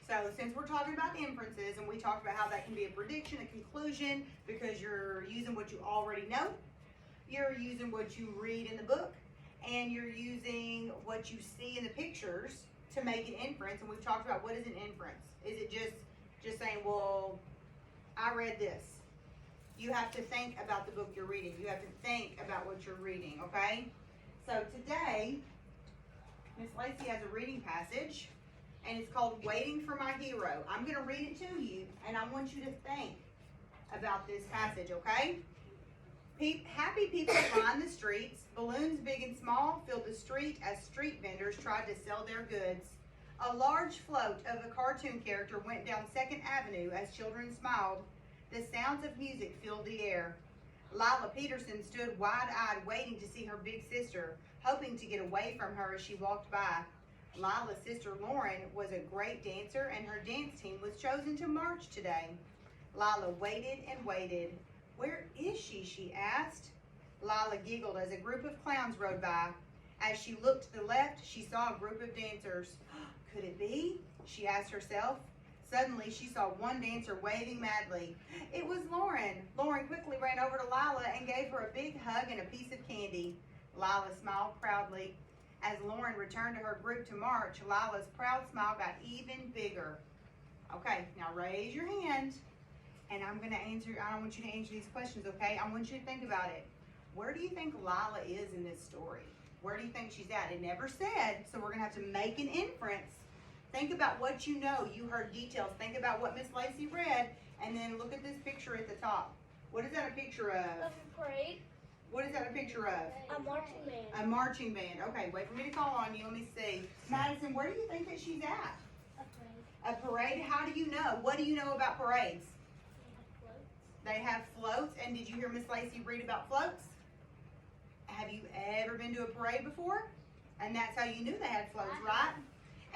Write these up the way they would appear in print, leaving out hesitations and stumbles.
So since we're talking about inferences and we talked about how that can be a prediction, a conclusion, because you're using what you already know, you're using what you read in the book, and you're using what you see in the pictures to make an inference. And we've talked about what is an inference. Is it just saying, well, I read this? You have to think about the book you're reading. You have to think about what you're reading, okay? So today, Miss Lacey has a reading passage, and it's called Waiting for My Hero. I'm going to read it to you, and I want you to think about this passage, okay? Happy people lined the streets. Balloons big and small filled the street as street vendors tried to sell their goods. A large float of a cartoon character went down 2nd Avenue as children smiled. The sounds of music filled the air. Lila Peterson stood wide-eyed waiting to see her big sister, hoping to get away from her as she walked by. Lila's sister Lauren was a great dancer, and her dance team was chosen to march today. Lila waited and waited. Where is she? She asked. Lila giggled as a group of clowns rode by. As she looked to the left, she saw a group of dancers. Could it be? She asked herself. Suddenly, she saw one dancer waving madly. It was Lauren. Lauren quickly ran over to Lila and gave her a big hug and a piece of candy. Lila smiled proudly. As Lauren returned to her group to march, Lila's proud smile got even bigger. Okay, now raise your hand, and I don't want you to answer these questions, okay? I want you to think about it. Where do you think Lila is in this story? Where do you think she's at? It never said, so we're going to have to make an inference. Think about what you know. You heard details. Think about what Miss Lacey read, and then look at this picture at the top. What is that a picture of? Of a parade. What is that a picture of? A marching band. A marching band. Okay, wait for me to call on you. Let me see. Madison, where do you think that she's at? A parade. A parade? How do you know? What do you know about parades? They have floats. They have floats. And did you hear Miss Lacey read about floats? Have you ever been to a parade before? And that's how you knew they had floats, right?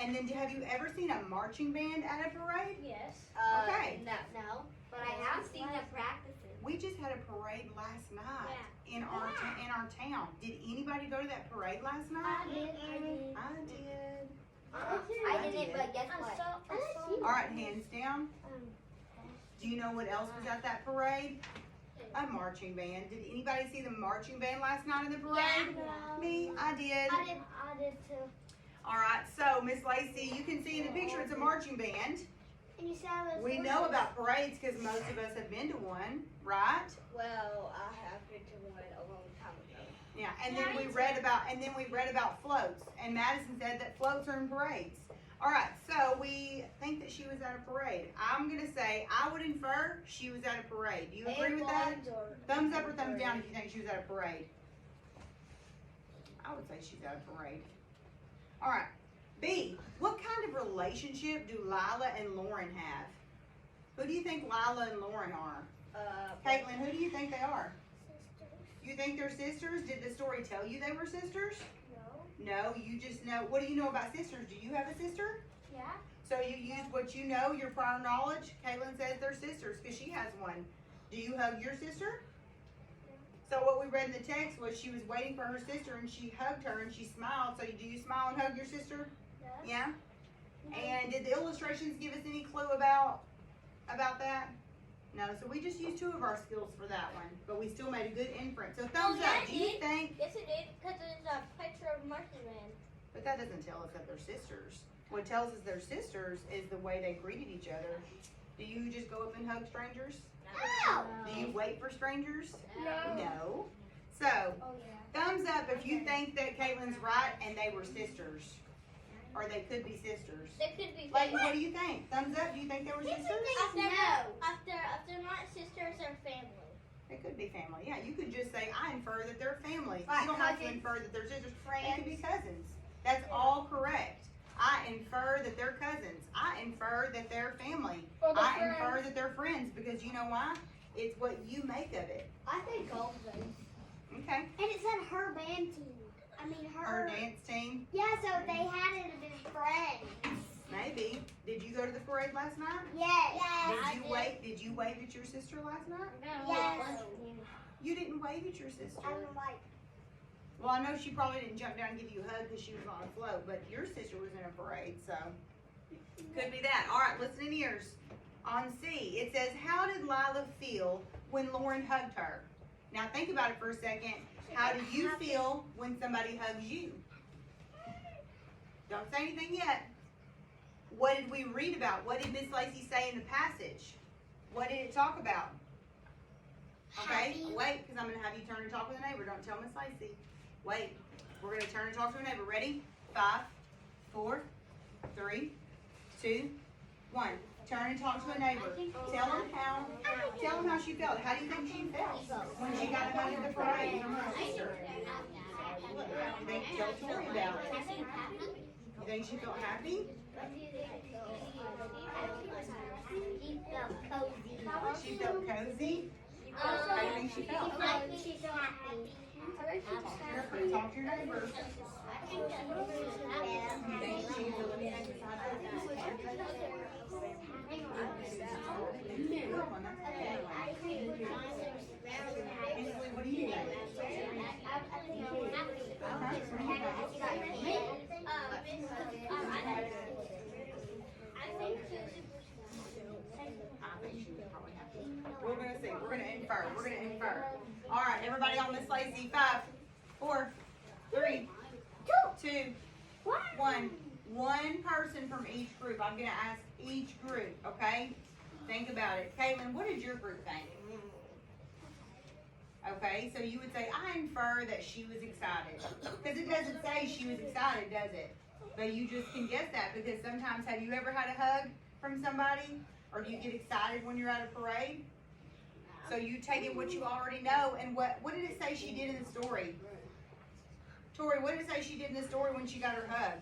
And then have you ever seen a marching band at a parade? Yes. Okay. No. But I have seen them practicing. We just had a parade last night in our town. Did anybody go to that parade last night? I did. I did. But guess what? All right, hands down. Do you know what else was at that parade? A marching band. Did anybody see the marching band last night in the parade? Yeah. Me, I did. I did too. All right, so Miss Lacey, you can see in the picture it's a marching band. And you said We know about parades because most of us have been to one, right? Well, I have been to one a long time ago. Yeah, and then we read about floats, and Madison said that floats are in parades. All right, so we think that she was at a parade. I'm gonna say I would infer she was at a parade. Do you agree with that? Thumbs up or thumbs down if you think she was at a parade. I would say she's at a parade. All right, B, what kind of relationship do Lila and Lauren have? Who do you think Lila and Lauren are? Caitlin, who do you think they are? Sisters. You think they're sisters? Did the story tell you they were sisters? No. No, you just know. What do you know about sisters? Do you have a sister? Yeah. So you use what you know, your prior knowledge. Caitlin says they're sisters because she has one. Do you hug your sister? So what we read in the text was she was waiting for her sister and she hugged her and she smiled. So do you smile and hug your sister? Yes. Yeah? And did the illustrations give us any clue about that? No, so we just used 2 of our skills for that one, but we still made a good inference. So thumbs up. Do you think? Yes, it did, because there's a picture of marching band. But that doesn't tell us that they're sisters. What tells us they're sisters is the way they greeted each other. Do you just go up and hug strangers? No. Do you wait for strangers? No. No. So, Oh, yeah. thumbs up if you think that Caitlin's right and they were sisters. Or they could be sisters. They could be Layton, what do you think? Thumbs up, do you think they were sisters? After not sisters, they're family. They could be family. Yeah, you could just say, I infer that they're family. Right, You don't have to cousins. infer that they're sisters. They Friends. could be cousins. That's all correct. I infer that they're cousins. I infer that they're family. Or they're I friends. infer that they're friends because you know why? It's what you make of it. I think all of them. Okay. And it said her band team. I mean Her dance team, Yeah, so they had it as friends. maybe. Did you go to the parade last night? Yes. Did you wave at your sister last night? Yes. You didn't wave at your sister. I'm like, Well, I know she probably didn't jump down and give you a hug because she was on a float, but your sister was in a parade, so Could be that. All right, listening ears. On C, it says, how did Lila feel when Lauren hugged her? Now think about it for a second. How do you feel when somebody hugs you? Don't say anything yet. What did we read about? What did Miss Lacey say in the passage? What did it talk about? Okay, Happy. wait, because I'm going to have you turn and talk with a neighbor. Don't tell Miss Lacey. Wait. We're going to turn and talk to a neighbor. Ready? 5, 4, 3, 2, 1. Turn and talk to a neighbor. Tell them how she felt. How do you think she felt when she got a hug at the parade from her sister? You think, tell Tori about it. You think she felt happy? She felt cozy. She felt cozy? How do you think she felt? She felt happy. Careful, talk to your neighbor. You think she was a little what do you think? We're gonna see. We're gonna infer. We're gonna infer. All right, everybody on Miss Lacey. 5, 4, 3, 2, 1. One person from each group. I'm gonna ask each group. Okay? Think about it. Caitlin, what did your group think? Okay, so you would say, I infer that she was excited. Because it doesn't say she was excited, does it? But you just can guess that because sometimes, have you ever had a hug from somebody? Or do you get excited when you're at a parade? So you take in what you already know. And what did it say she did in the story? Tori, what did it say she did in the story when she got her hug?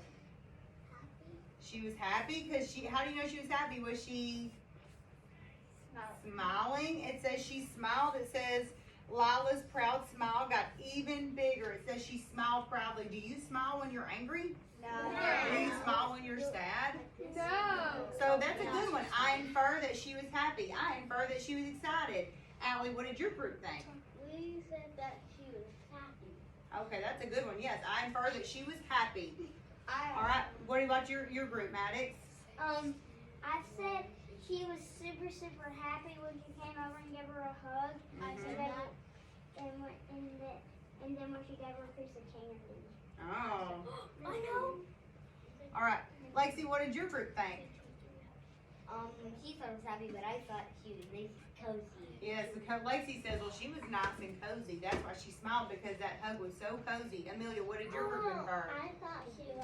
She was happy because how do you know she was happy? Was she smiling? It says she smiled. It says Lila's proud smile got even bigger. It says she smiled proudly. Do you smile when you're angry? No. Do you smile when you're sad? No. So that's a good one. I infer that she was happy. I infer that she was excited. Allie, what did your group think? We said that she was happy. Okay, that's a good one. Yes, I infer that she was happy. All right, what about your group, Maddox? I said she was super happy when you came over and gave her a hug. I said that, and then when she gave her a piece of candy. Oh. I know. All right, Lexi, what did your group think? She thought it was happy, but I thought she was nice and cozy. Yes, Lexi says, well, she was nice and cozy. That's why she smiled, because that hug was so cozy. Amelia, what did your group infer? I thought she was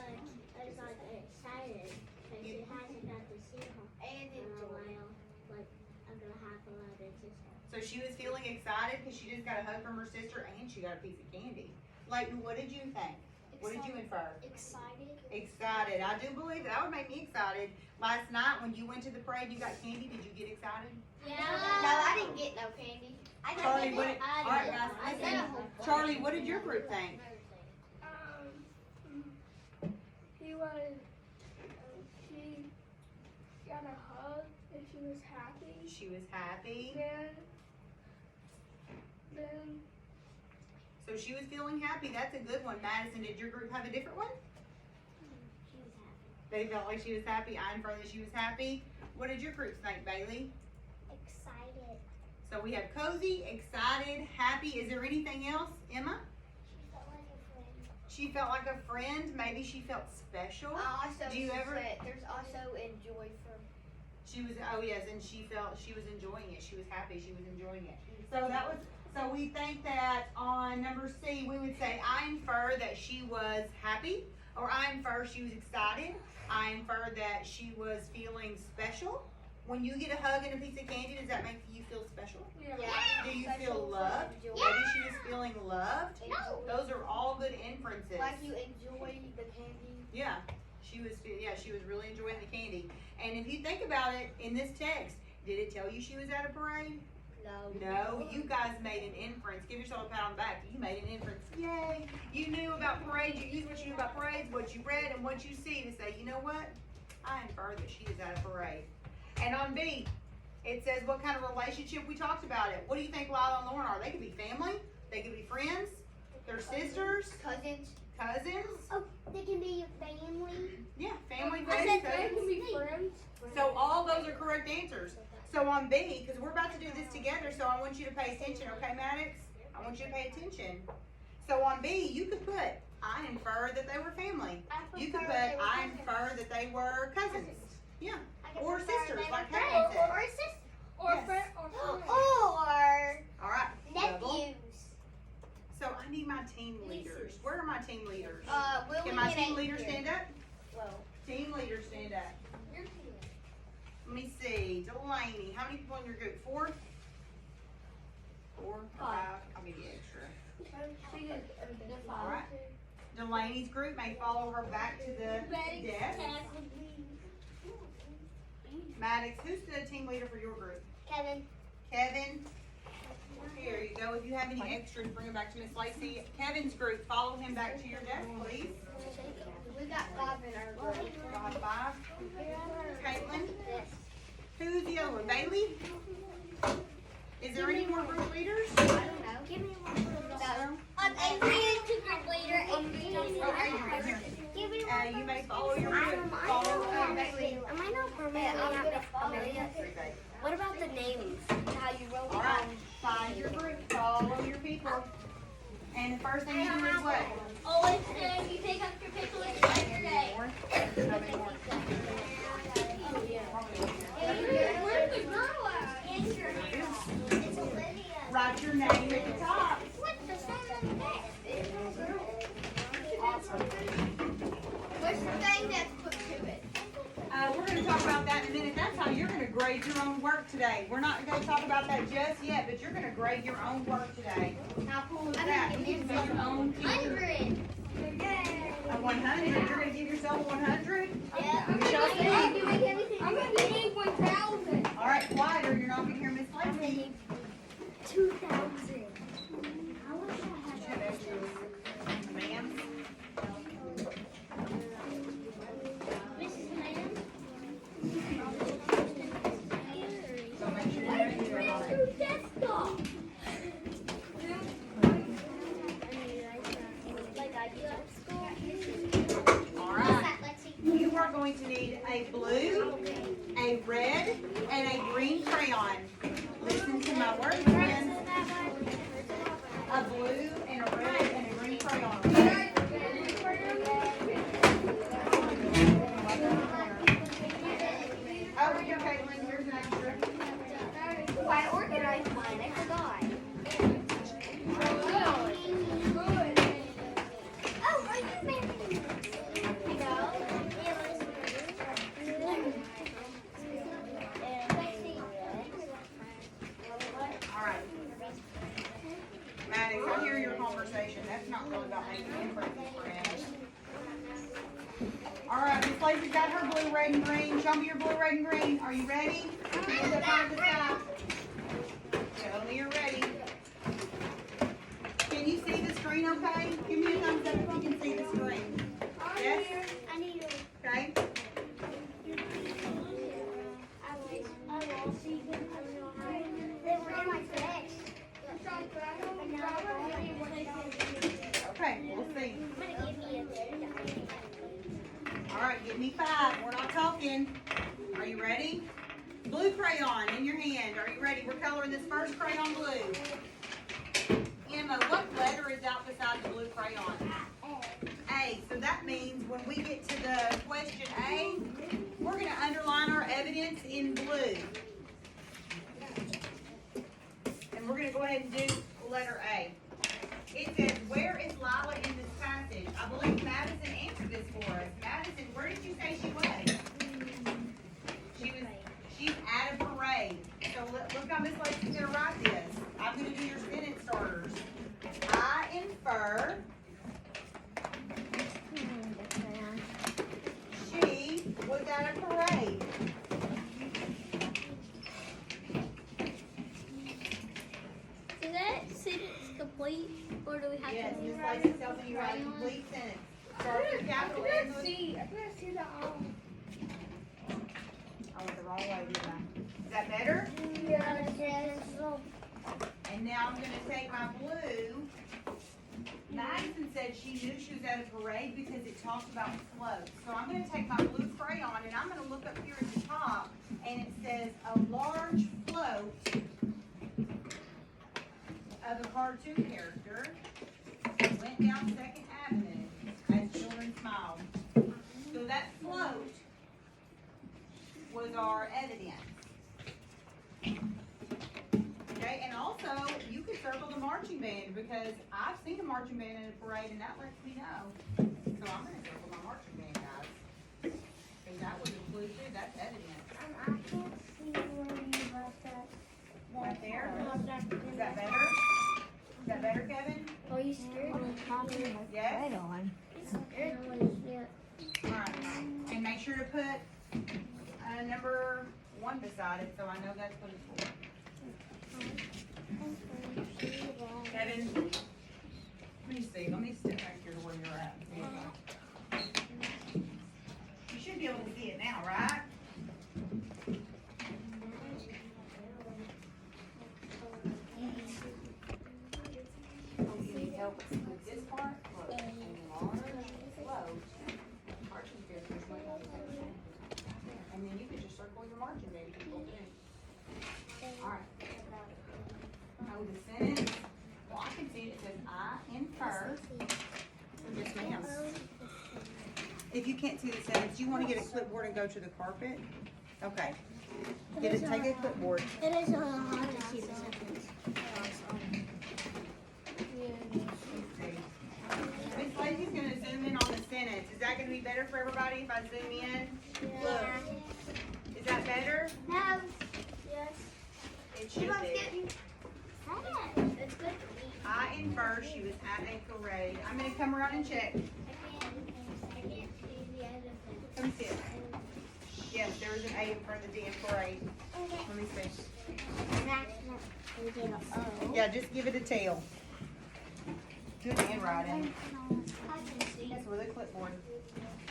excited because she hasn't got to see her And in a while, like under half a lot of sister. So she was feeling excited because she just got a hug from her sister and she got a piece of candy. Layton, what did you think? What did you infer? Excited. Excited. I do believe that would make me excited. Last night when you went to the parade, you got candy. Did you get excited? Yeah. No, I didn't get no candy. Charlie, what did, all right, guys, listen. Charlie, what did your group think? She got a hug and she was happy. She was happy. Then So she was feeling happy. That's a good one. Madison, did your group have a different one? She was happy. They felt like she was happy. I infer that she was happy. What did your group think, Bailey? Excited. So we have cozy, excited, happy. Is there anything else, Emma? She felt like a friend. She felt like a friend. Maybe she felt special. Also, Do you ever- there's also enjoy from. She was, oh yes, and she felt she was enjoying it. She was happy. She was enjoying it. So that was, so we think that on number C, we would say, I infer that she was happy, or I infer she was excited. I infer that she was feeling special. When you get a hug and a piece of candy, does that make you feel special? yeah. Do you feel loved? Yeah. Maybe she was feeling loved. No. Those are all good inferences. Like you enjoy the candy. Yeah, she was really enjoying the candy. And if you think about it, in this text, did it tell you she was at a parade? No, you guys made an inference. Give yourself a pat on the back. You made an inference. Yay! You knew about parades. You used what you knew about parades, what you read, and what you see to say, you know what? I infer that she is at a parade. And on B, it says what kind of relationship. We talked about it. What do you think Lila and Lauren are? They could be family. They could be friends. They're sisters, Cousins. cousins. Oh, they can be your family. Yeah, family, I friends, said they can cousins. be friends. Friends. So all those are correct answers. So on B, because we're about to do this together, so I want you to pay attention, okay, Maddox? I want you to pay attention. So on B, you could put, I infer that they were family. You could put, I infer that they were cousins. Yeah. Or sisters, like Kevin said. Or a sister. Or Yes. friend. Or friend. Or All right. Double. nephews. So I need my team leaders. Where are my team leaders? Will Can we my get team it leaders here? stand up? Well, Team leaders stand up. Let me see. Delaney, how many people in your group? 4? 4 or 5? I'll give you extra. All right. Delaney's group may follow her back to the desk. Maddox, who's the team leader for your group? Kevin. Kevin. Here you go. If you have any extras, bring them back to Miss Lacey. Kevin's group, follow him back to your desk, please. We got 5 in our group. 5. Caitlin. Yes. Who's the other one? Bailey? Is there any more group leaders? I don't know. Give me one. Adrian's the group leader. Give me You may follow your group. Follow Bailey. Am I not permanently? What about the names? How you wrote All right. Find your group. Follow your people. And the first thing you do is what? Always say you take up your pencil and write your name. More? How many more? Where's the girl at? It's Olivia. Write your name at the top. What the son of a Awesome. What's the thing that's put to it? We're going to talk about that in a minute. That's how you're going to grade your own work today. We're not going to talk about that just yet, but you're going to grade your own work today. How cool is that? You can be your own teacher. 100. A 100? You're going to give yourself a 100? Yeah. I'm gonna be 1,000. All right, quiet or you're not going to hear Miss Lacey. 2,000. Ma'am? Mrs. Ma'am? So make sure you're ready to go. Like I do at school. All right. You are going to need a blue, a red, and a green crayon. Listen to my words, friends. A blue and a red and a green crayon. Okay? Over here, Caitlin. Here's an extra. Oh, I organized mine. I forgot. Oh, are you married? All right. Maddox, I hear your conversation. That's not really about making inferences, friends. All right, Miss Lacey's got her blue, red, and green. Show me your blue, red, and green. Are you ready? Hands up high to the sky. Tell me you're ready. Can you see the screen okay? Give me a thumbs up if you can see the screen. Yes? I need to. Okay? I will see them. I don't know how. They were in my bag. And now they're gone. Okay, we'll see. I'm gonna give me a third. All right, give me 5. We're not talking. Are you ready? Blue crayon in your hand. Are you ready? We're coloring this first crayon blue. Emma, what letter is out beside the blue crayon? A. So that means when we get to the question A, we're going to underline our evidence in blue. And we're going to go ahead and do letter A. It says, where is Lila in this passage? I believe Madison answered this for us. Madison, where did you say she was? She's at a parade. So look how Miss Lacey's going to write this. I'm going to do your sentence starters. I infer she was at a parade. Is that sentence complete, or do we have Yes, to? Miss Lacey tells me you write a complete sentence. Start with capital N. I couldn't see the I went the wrong way, didn't I? Is that better? Yes. And now I'm going to take my blue Madison said she knew she was at a parade because it talked about floats. So I'm gonna take my blue crayon and I'm gonna look up here at the top and it says a large float of a cartoon character went down Second Avenue as children smiled. So that float was our evidence. Okay, and also you can circle the marching band because I've seen a marching band in a parade and that lets me know. So I'm gonna circle my marching band, guys. Because that would include too, that's evidence. I can't see where you left that. Right there? Is that better? Is that better, Kevin? Are you scared? Yes? on. Alright, and make sure to put number 1 beside it so I know that's what it's for. Kevin, let me see, let me step back here to where you're at. There you go. You should be able to see it now, right? You need help with this part? Look, a large float, marching characters went on the section. And then you can just circle your marching band people too. Alright. Oh, the sentence, well, I can see it, it says, I infer. Yes, ma'am. If you can't see the sentence, you wanna get a clipboard and go to the carpet? Okay. Take a clipboard. It is hard to see the sentence. Miss Lacey's gonna zoom in on the sentence. Is that gonna be better for everybody if I zoom in? Look. Is that better? No. Yes. It should be. It's good for me. I infer she was at a parade. I'm gonna come around and check. Come see it. Yes, there was an A in front of the D in parade. Let me see. Yeah, just give it a tail. Good handwriting. That's with a clipboard.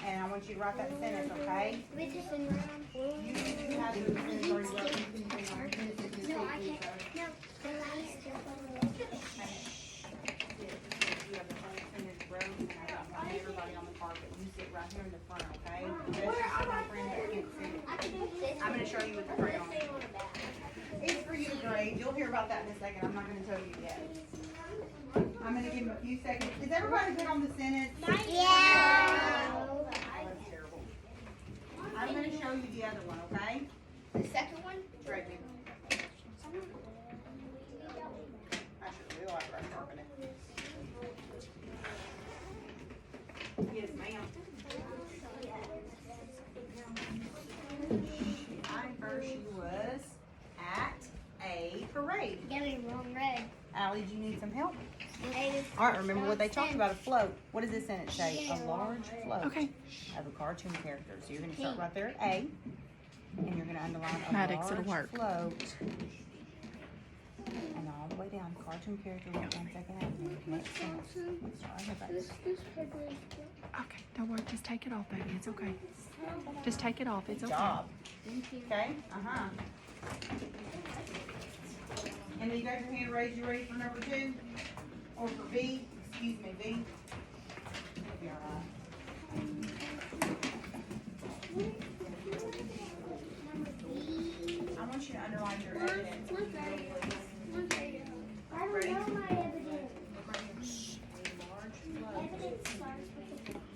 And I want you to write that sentence, okay? You have the sentence already wrote. You can put it on your sentence if you No, I see it. can't. No, the last You have the whole sentence wrote, and I want everybody on the carpet. You sit right here in the front, okay? That's just my friend that can't see it. I'm gonna show you with the crayon. It's for you to grade. You'll hear about that in a second. I'm not gonna tell you yet. I'm gonna give him a few seconds. Is everybody good on the sentence? Yeah. Oh, that's terrible. I'm gonna show you the other one, okay? The second one? Grade me. I should realize I sharpened it. Yes, ma'am. I infer she was at a parade. Getting wrong red. Allie, do you need some help? All right, remember what they talked about, a float. What does this sentence say? A large float of a cartoon character. So you're gonna start right there at A, and you're gonna underline a Maddox, it'll large work. float. And all the way down, cartoon character went down Second Avenue. Next sentence. Start right back. This paper is Okay, don't worry. Just take it off, baby. It's okay. Just take it off. It's Good okay. job. Okay, uh-huh. And then you got your hand raised, you ready for number 2? Or for B? Excuse me, B. It'll be all right. I want you to underline your evidence. I don't Ready? know my evidence. Large float. Evidence starts with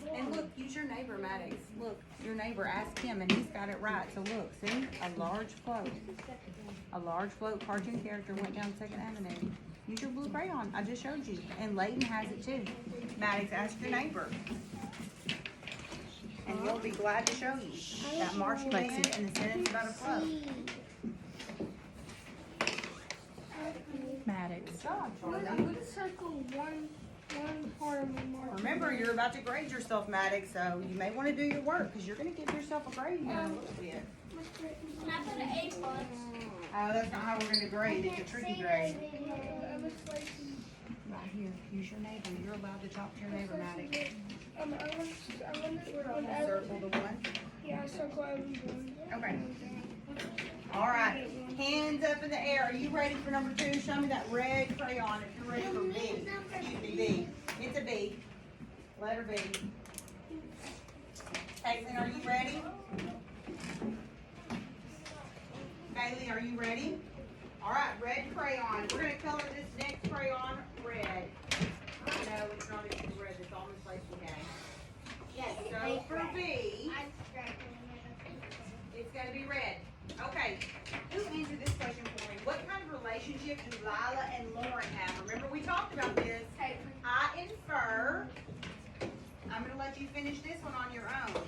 the And look, use your neighbor, Maddox. Look, your neighbor, ask him, and he's got it right. So look, see? A large float. A large float cartoon character went down Second Avenue. Use your blue crayon. I just showed you. And Layton has it too. Maddox, ask your neighbor. And he'll be glad to show you. That marching band and the sentence about a float. Maddox. Good job, I'm Charlie. gonna circle one part of my mark. Remember, you're about to grade yourself, Maddox, so you may want to do your work because you're going to give yourself a grade here in a little bit. Can I put an A plus? Oh, that's not how we're going to grade. It's a tricky grade. Miss Lacey, Right here. Use your neighbor. You're allowed to talk to your neighbor, Maddox. I'm gonna Circle the one. yeah, circle everyone. Okay. All right. Hands up in the air. Are you ready for number 2? Show me that red crayon if you're ready for B. Excuse me, B. It's a B. Letter B. Caitlin, are you ready? Kaylee, are you ready? All right, red crayon. We're gonna color this next crayon red. No, it's not even red. It's all misplaced we had. So for B, it's gonna be red. Okay, who answered this question for me? What kind of relationship do Lila and Lauren have? Remember we talked about this. I infer, I'm gonna let you finish this one on your own.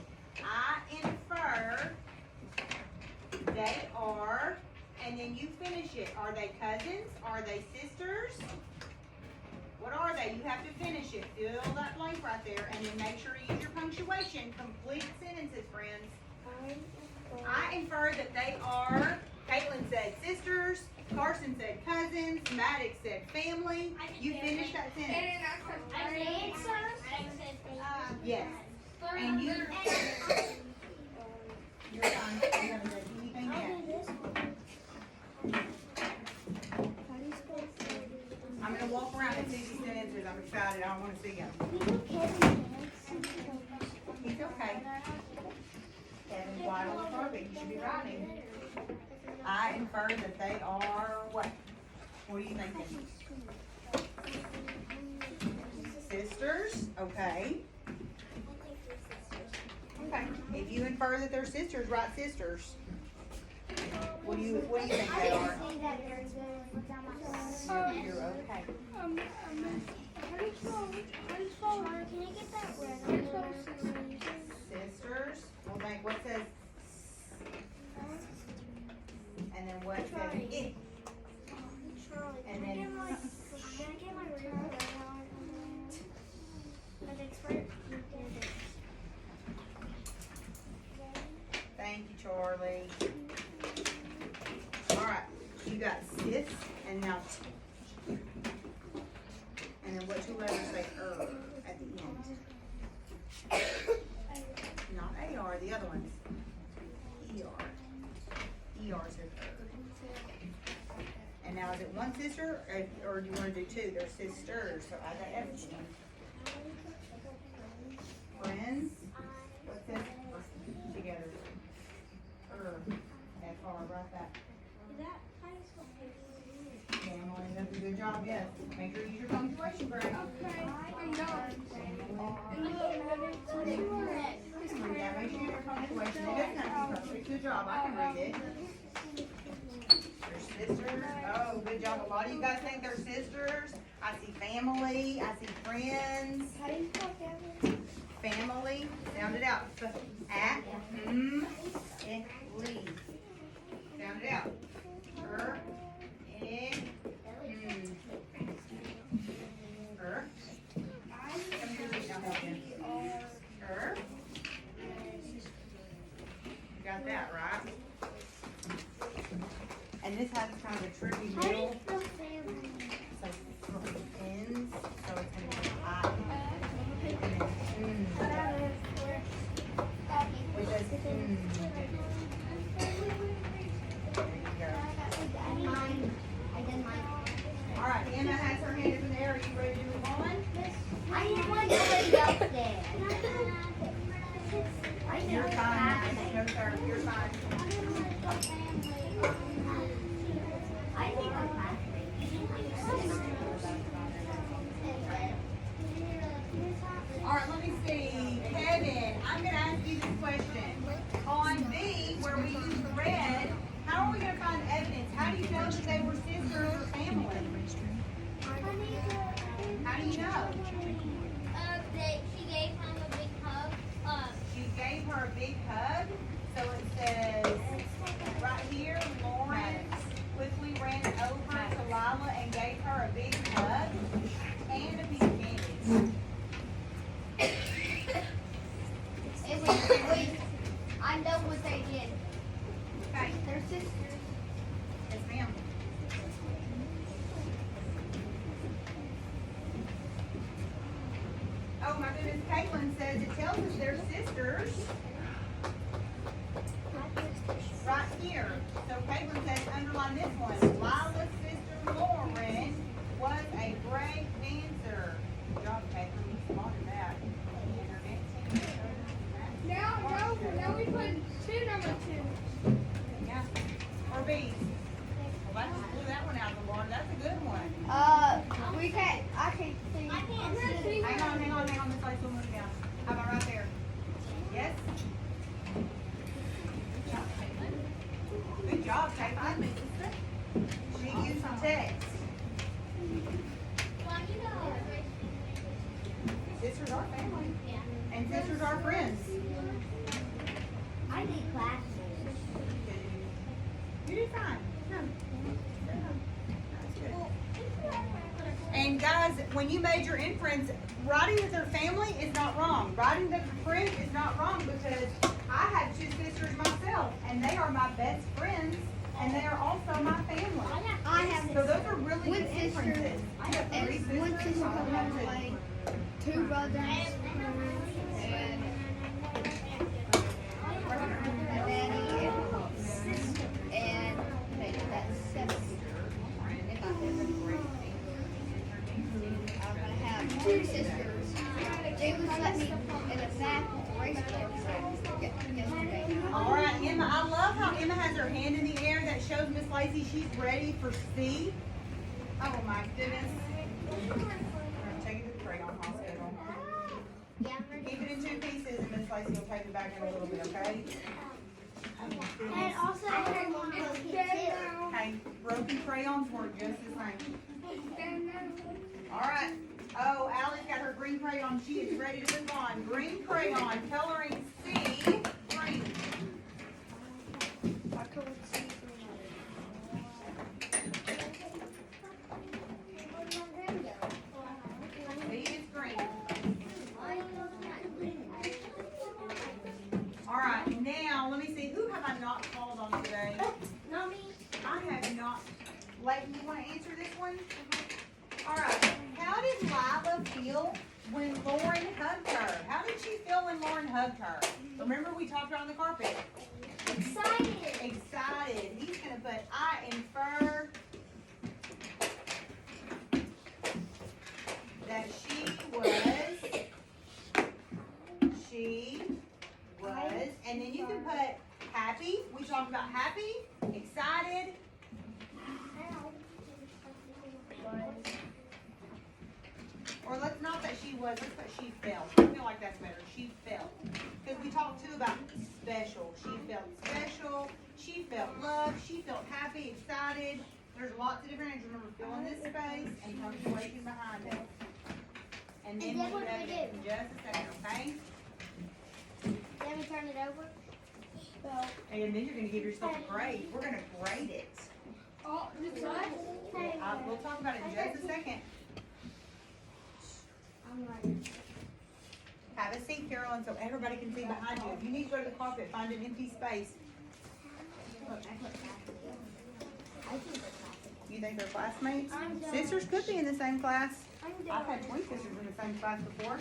I infer they are, and then you finish it. Are they cousins? Are they sisters? What are they? You have to finish it. Fill that blank right there, and then make sure you use your punctuation. Complete sentences, friends. I infer that they are, Caitlin said sisters, Carson said cousins, Maddox said family. You finish that sentence. Yes. And you, you're done. You haven't done anything yet. I'm gonna walk around and see these sentences. I'm excited. I don't wanna see them. He's okay. Kevin's wide on the carpet. You should be writing. I infer that they are what? What are you thinking? Sisters, okay. Okay. If you infer that they're sisters, write sisters. What do you think they are? You're okay. Sisters. Well, think what says, and then what says it. And then thank you, Charlie. All right, you got sis and now t. And then what two letters say at the end? Not AR, the other ones. ER. ER says And now is it one sister or do you want to do two? They're sisters, so add that F in. Friends. What's this? Together. FR, write that. Family, that's a good job, yes. Make sure you use your punctuation correct. Okay, I'm done. Yeah, make sure you use your punctuation. It doesn't have to be perfect. Good job, I can read it. Your sisters, oh, good job. A lot of you guys think they're sisters. I see family, I see friends. How do you spell family? Family, sound it out. At, Lee. Sound it out. Come here, read, I'll help you. You got that, right? And this has kind of a tricky How do you middle. spell family? So it ends, so it's gonna be I. And then, which is, There you go. I did mine. All right, Emma has her hand up in the air. Are you ready to move on? I didn't want to go up there. You're fine. No, sir, you're fine. I think I'm fine. All right, let me see. Kevin, I'm gonna ask you this question. On B, where we use red, how are we gonna find evidence? How do you know that they were sisters or family? How do you know? She gave him a big hug. She gave her a big hug. So it says, right here, Lauren quickly ran over to Lila and gave her a big hug and a piece of candy. I know what they did. Okay, They're sisters. yes ma'am. Oh my goodness, Caitlin says it tells us they're sisters right here. So Caitlin says underline this one. Lila's sister Lauren was a great dancer. Good job, Caitlin. You spotted that. And our next team is Now we put 2 number 2. yeah. Or B's. Well, I just blew that one out of the water. That's a good one. We can't. I can't see. I can't see. Hang on. This light's gonna move down. How about right there? Yes? Good job, Caitlin. She used some text. Sisters are family. And sisters are friends. I need classes. You did fine. Come. That's good. And guys, when you major in friends, writing with their family is not wrong. Writing with a friend is not wrong because I have 2 sisters myself, and they are my best friends, and they are also my family. I have So those are really One good sister inferences. I have 3 sisters. one sister I from have 2. Hawaii, 2 brothers, and a daddy and maybe that's 7. If I ever break I'm gonna have 2 sisters. They was let me in the back with the race car yesterday. All right, Emma. I love how Emma has her hand in the air. That shows Miss Lacey she's ready for C. Oh my goodness. We're gonna take it to the crayon hospital. Keep it in 2 pieces, and Miss Lacey will take it back in a little bit, okay? Oh my And goodness. also, I heard one broken too. Hey, broken crayons work just the same. All right. Oh, Allie's got her green crayon. She is ready to move on. Green crayon, coloring C. Green. I couldn't see C is green. All right, now let me see. Who have I not called on today? Not me. I have not. Layton, you want to answer this one? All right. How did Lila feel when Lauren hugged her? How did she feel when Lauren hugged her? Remember we talked about on the carpet? Excited. Excited. He's going to put I infer that she was, and then you can put happy. We talked about happy, excited. Or let's not that she was, let's put she felt. I feel like that's better. She felt. Because we talked too about special. She felt special. She felt loved. She felt happy, excited. There's lots of different things. Remember, fill in this space and punctuation behind it. And then Is that we'll what do we that in just a second, okay? Let me turn it over. And then you're going to give yourself a grade. We're going to grade it. Oh, the class? We'll talk about it in just a second. I'm ready. Have a seat, Carolyn, so everybody can see behind you. If you need to go to the carpet, find an empty space. You think they're classmates? Sisters could be in the same class. I've had twin sisters in the same class before.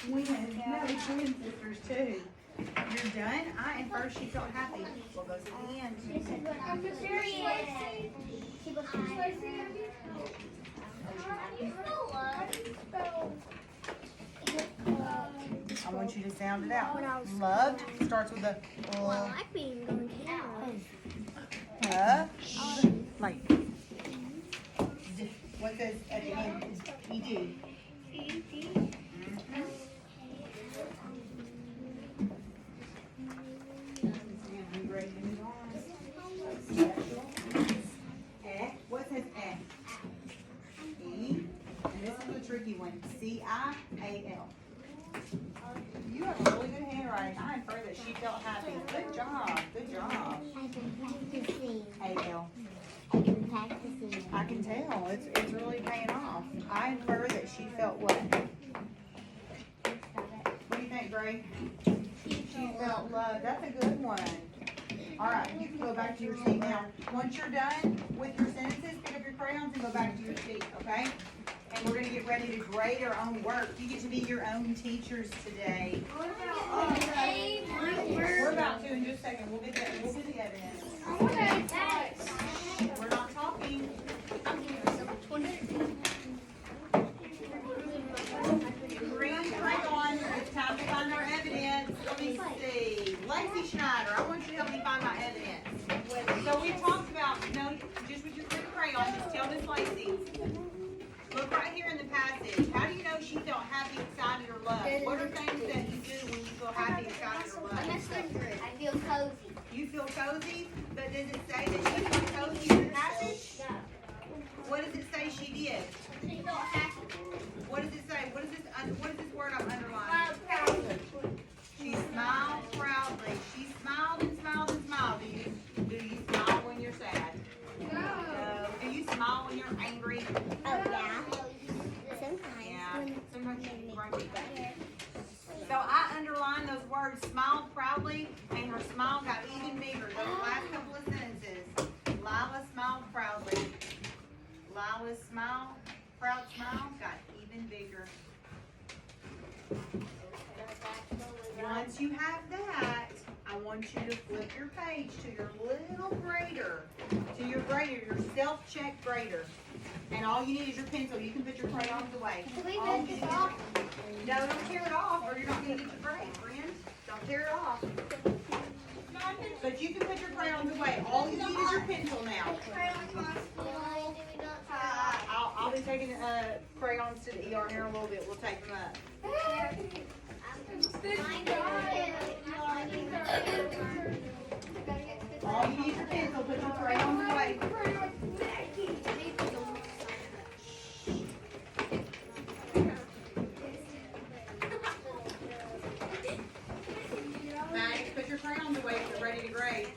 Twins, no, twin sisters too. You're done? I infer she felt happy. We'll go to the end. I want you to sound it out. Loved starts with a Well, I like being going like. What does at the end? ED. You ready to move on? Special. What says E? E. And this is a tricky one. C-I-A-L. You have really good handwriting. I infer that she felt happy. Good job. Good job. I've been practicing. A-L. I've been practicing. I can tell. It's really paying off. I infer that she felt what? What do you think, Gray? She felt love. That's a good one. All right, you can go back to your seat now. Once you're done with your sentences, pick up your crayons and go back to your seat, okay? And we're gonna get ready to grade our own work. You get to be your own teachers today. We're about to in just a second. We'll get that. We'll get the evidence. We're not talking. Schneider, I want you to help me find my evidence. So we talked about, just with your green crayon, just tell Miss Lacey. Look right here in the passage. How do you know she felt happy, excited, or loved? What are things that you do when you feel happy, excited, or loved? I feel cozy. You feel cozy, but does it say that she felt cozy in the passage? No. What does it say she did? She felt happy. What does it say? What is this word I'm underlining? Smile proudly. She smiled proudly. She smiled and smiled and smiled. Do you smile when you're sad? No. Do you smile when you're angry? Oh, yeah. Sometimes. Yeah. Sometimes you get grumpy. So I underlined those words, smiled proudly, and her smile got even bigger. Those last couple of sentences. Lila smiled proudly. Lila's smile, proud smile, got even bigger. Once you have that, I want you to flip your page to your little grader, your self-check grader. And all you need is your pencil. You can put your crayons away. Can we All rip you this need- off? No, don't tear it off or you're not going to get your grade, friend. Don't tear it off. But you can put your crayons away. All you need is your pencil now. I'll be taking crayons to the ER here in a little bit. We'll take them up. All you need is your pencil. Put your crayons away. Max, put your crayons away if you're ready to grade.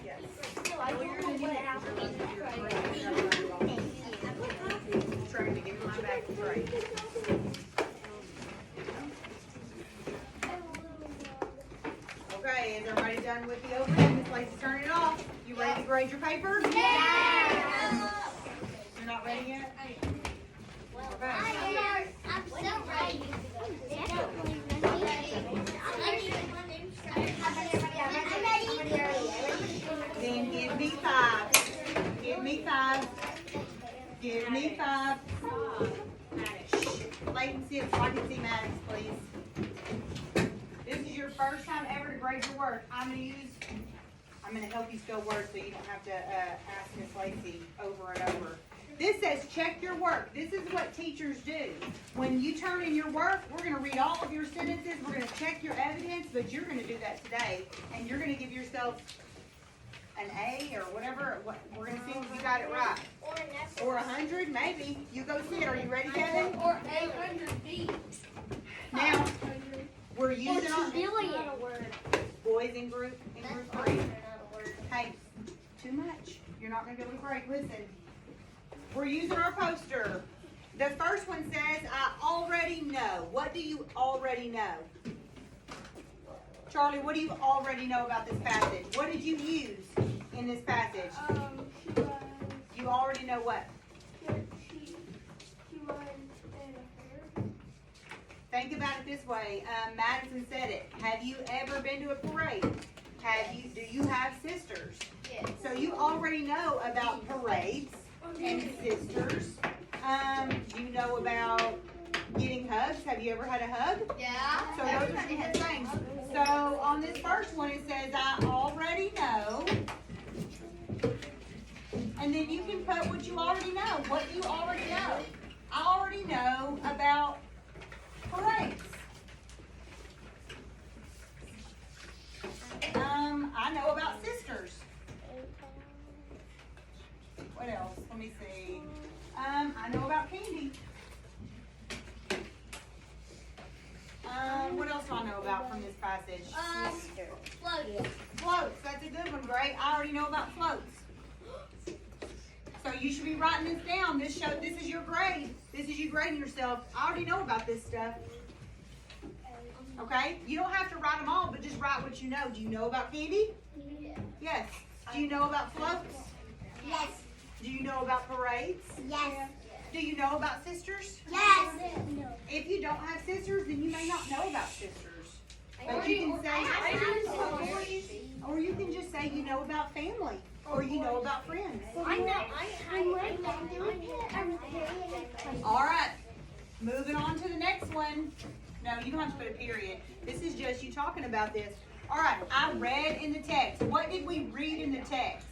Yes. Trying to give mine back to grade. Okay, is everybody done with the overhead? Miss Lacey, turn it off. You ready to grade your paper? Yeah. You're not ready yet? Okay. I'm so ready. Then give me 5. Give me 5. Give me 5. Layton, sit so I can see Maddox, please. This is your first time ever to grade your work. I'm going to help you spell words so you don't have to ask Miss Lacey over and over. This says check your work. This is what teachers do. When you turn in your work, we're going to read all of your sentences. We're going to check your evidence, but you're going to do that today. And you're going to give yourself an A or whatever. We're going to see if you got it right. Or 100, maybe. You go sit. Are you ready, Kevin? Or 800 beats. Now, we're using our Billion. boys in group 3. Hey, too much. You're not going to be able to break. Listen. We're using our poster. The first one says, I already know. What do you already know? Charlie, what do you already know about this passage? What did you use in this passage? She was. You already know what? She was in a hair. Think about it this way. Madison said it. Have you ever been to a parade? Do you have sisters? Yes. So you already know about parades and sisters. You know about getting hugs. Have you ever had a hug? Yeah. So those are some good things. So on this first one it says, I already know. And then you can put what you already know. What do you already know? I already know about parades. I know about sisters. What else? Let me see. I know about candy. What else do I know about from this passage? Float. Floats. That's a good one, Gray. I already know about floats. So you should be writing this down. This is your grade. This is you grading yourself. I already know about this stuff. Okay? You don't have to write them all, but just write what you know. Do you know about candy? Yes. Do you know about floats? Yes. Do you know about parades? Yes. Do you know about sisters? Yes. If you don't have sisters, then you may not know about sisters. But you can say, or you can just say you know about family, or you know about friends. I know. All right, moving on to the next one. No, you don't have to put a period. This is just you talking about this. All right, I read in the text. What did we read in the text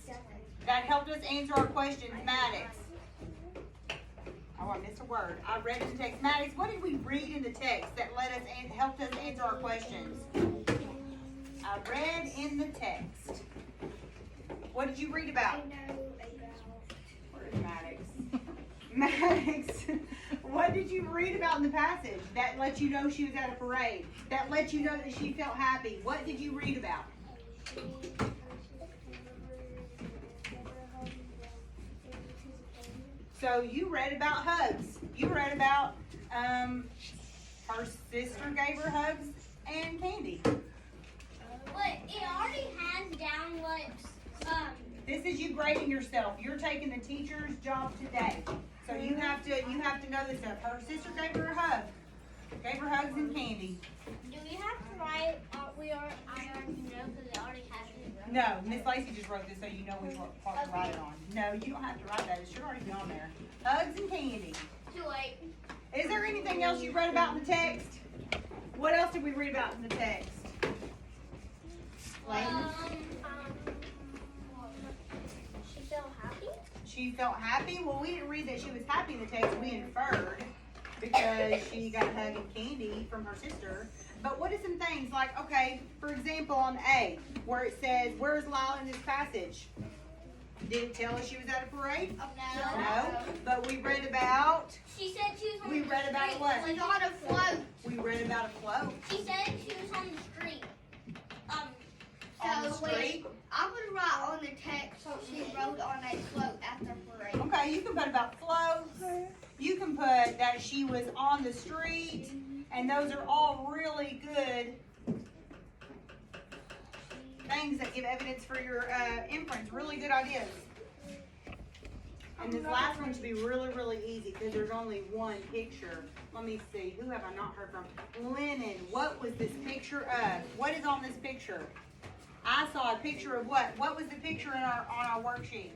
that helped us answer our questions, Maddox? Oh, I missed a word. I read in the text. Maddox, what did we read in the text that helped us answer our questions? I read in the text. What did you read about? Where is Maddox? Maddox, what did you read about in the passage that let you know she was at a parade? That let you know that she felt happy? What did you read about? So you read about hugs. You read about her sister gave her hugs and candy. But it already has down what, This is you grading yourself. You're taking the teacher's job today. So you have to know this stuff. Her sister gave her a hug. Gave her hugs and candy. do we have to write, I already know because it already has it. No, Miss Lacey just wrote this so you know which part to write it on. No, you don't have to write that. It should already be on there. Hugs and candy. Too late. Is there anything else you read about in the text? What else did we read about in the text? Layton? She felt happy? She felt happy? Well, we didn't read that she was happy in the text. We inferred because she got a hug and candy from her sister. But what are some things like, okay, for example, on A, where it says, where's Lila in this passage? Did it tell us she was at a parade? Oh, No. But we read about, She said she was on we the read about street. what? She's on a float. We read about a float She said she was on the street. on the So, wait. street. I would write on the text, she rode on a float after parade. Okay, you can put about floats. You can put that she was on the street. And those are all really good things that give evidence for your inference. Really good ideas. And this last one should be really, really easy because there's only one picture. Let me see. Who have I not heard from? Lennon. What was this picture of? What is on this picture? I saw a picture of what? What was the picture on our worksheet?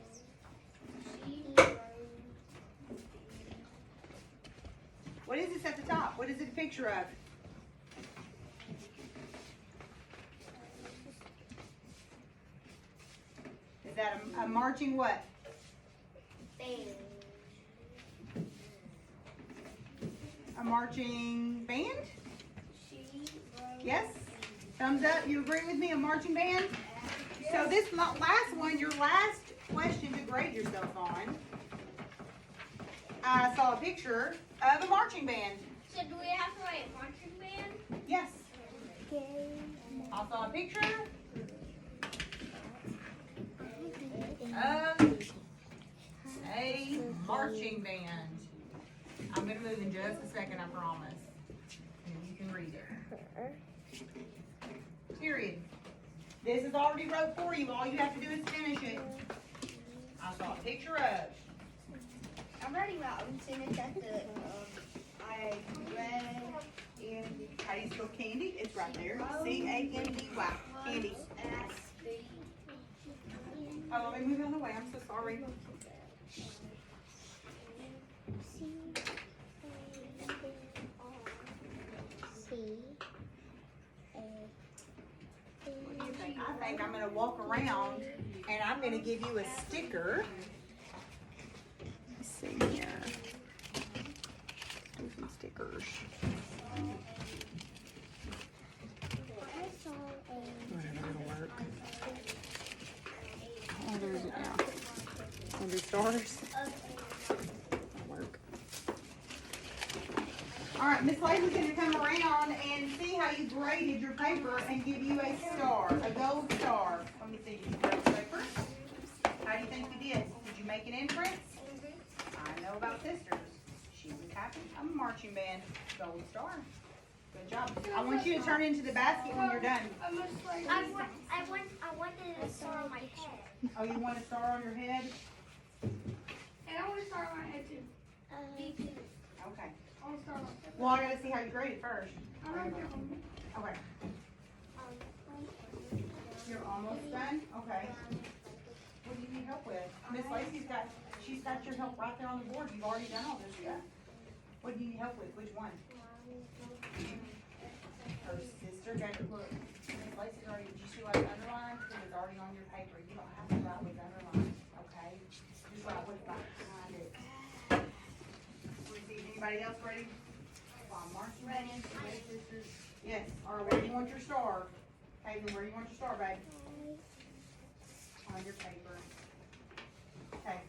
What is this at the top? What is it a picture of? Is that a marching what? A marching band? Yes? Thumbs up. You agree with me? A marching band? So this last one, your last question to grade yourself on, I saw a picture of a marching band. So do we have to write marching band? Yes. I saw a picture of a marching band. I'm going to move in just a second, I promise. And you can read it. Period. This is already wrote for you. All you have to do is finish it. I saw a picture of. I'm writing my own sentence at the, I read in How do you spell candy? It's right there. C-A-N-D-Y. Candy. Oh, let me move out of the way. I'm so sorry. What do you think? I think I'm going to walk around and I'm going to give you a sticker. Let's see here. Do some stickers. Whatever, it'll work. Oh, there's it now. Under stars. That'll work. All right, Miss Lady's going to come around and see how you graded your paper and give you a star, a gold star. Let me see. Did you grade the paper? How do you think you did? Did you make an inference? I know about sisters. She was happy. I'm a marching band. Gold star. Good job. I want you to turn into the basket when you're done. I wanted a star on my head. Oh, you want a star on your head? And I want to start on my head too. Me too. Okay. I want to start on my head. Well, I gotta see how you grade it first. I'm right there. Okay. You're almost done? Okay. What do you need help with? Miss Lacey's she's got your help right there on the board. You've already done all this stuff. What do you need help with? Which one? Her sister got your book. Miss Lacey's already you like underlined because it's already on your paper. You don't have to write what's underlined, okay? Just write what's behind it. Is anybody else ready? Marcy, ready? Sisters? Yes, or where do you want your star? Hayden, where do you want your star, babe? On your paper. Okay.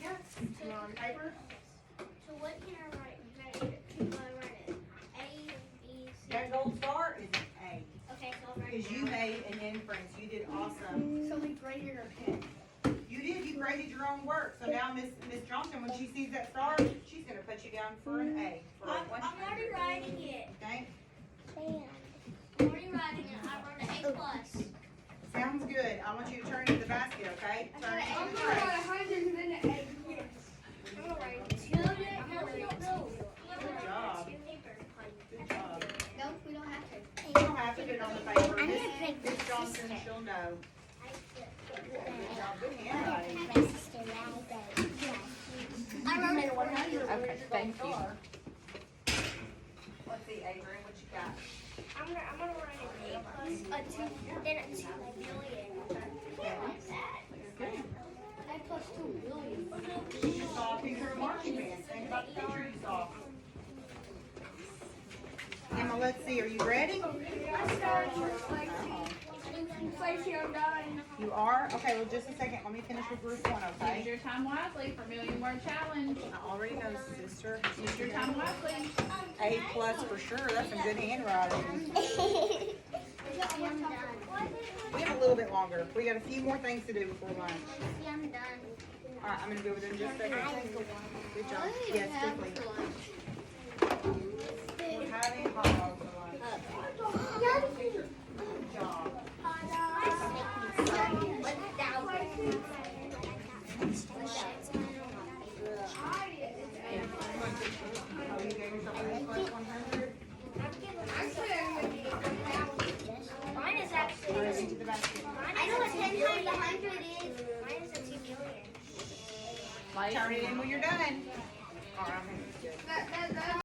Yes, you want on your paper? So what can I write? Can I write it? A, B, C. That gold star is an A. Okay, so I'll write Because you made an inference, you did awesome. So we graded our pen. You did, you graded your own work, so now Miss Johnson, when she sees that star, she's gonna put you down for an A. For a I'm already 100. writing it. Okay, I'm already writing it. I wrote an A plus. sounds good. I want you to turn it in the basket, okay? Turn it I'm in the gonna tray. write 100 and then an 8. Yes. I'm gonna write it. No, no, we don't know. Good job. Good job. No, we don't have to. You don't have to put it on the paper. I'm Miss gonna pick Miss this Johnson, sister. she'll know. Good job, good handwriting. I wrote it 100. Okay, thank you. Let's see, Adrian, what you got? I'm gonna write an A plus, a 2, then a 2 million. Like that. Good. A plus 2 million. You saw a picture of marching band. Think about the picture you saw. Emma, let's see, are you ready? I started with Lacey. Lacey, I'm done. You are? Okay, well, just a second. Let me finish with Ruth 1, Use okay? your time wisely for Million Word Challenge. I already know, sister. Use your time wisely. A plus for sure. That's some good handwriting. I'm done. We have a little bit longer. We got a few more things to do before lunch. I'm done. All right, I'm gonna go with it in just a second. Good job. Yes, quickly. We're having hot dogs for lunch. Good job. Oh, you gave yourself an A plus 100? Mine is actually. All right, into the basket. I know what 10 times 100 is. Mine is a 2 million. Turn it in when you're done. All right, I'm gonna. That